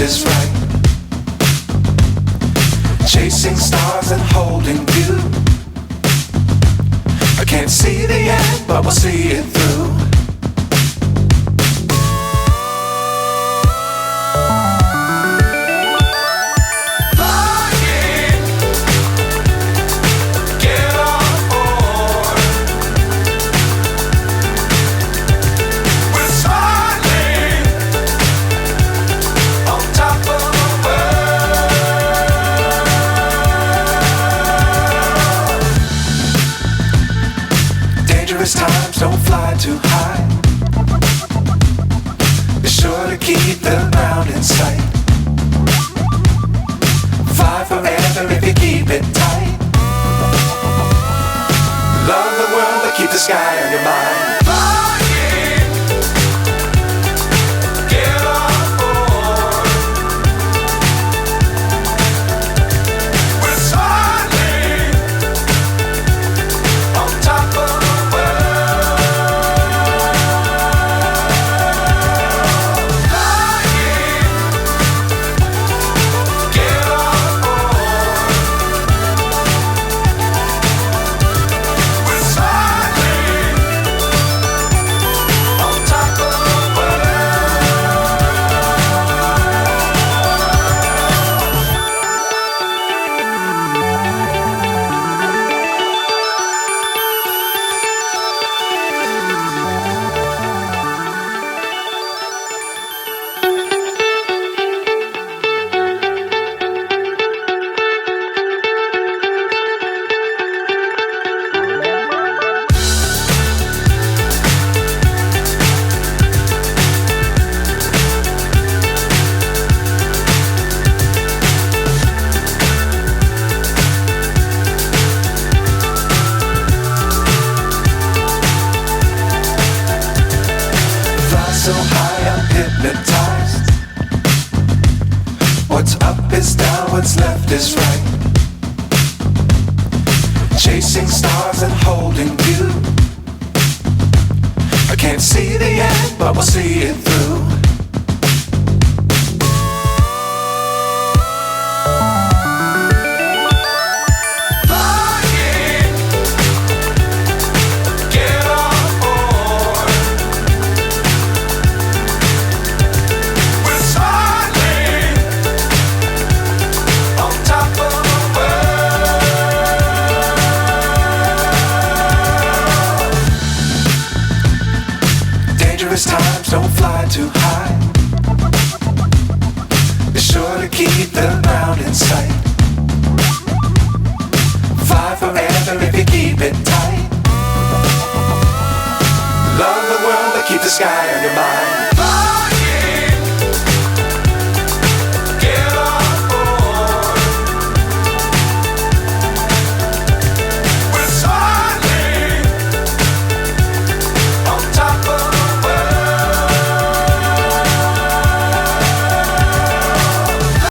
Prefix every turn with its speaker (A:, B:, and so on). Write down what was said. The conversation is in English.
A: is right. Chasing stars and holding you. I can't see the end, but we'll see it through. Times don't fly too high. Be sure to keep the ground in sight. Fly forever if you keep it tight. Love the world but keep the sky on your mind. So high I'm hypnotized. What's up is down, what's left is right. Chasing stars and holding you. I can't see the end, but we'll see it through. Times don't fly too high. Be sure to keep the ground in sight. Fly forever if you keep it tight. Love the world but keep the sky on your mind.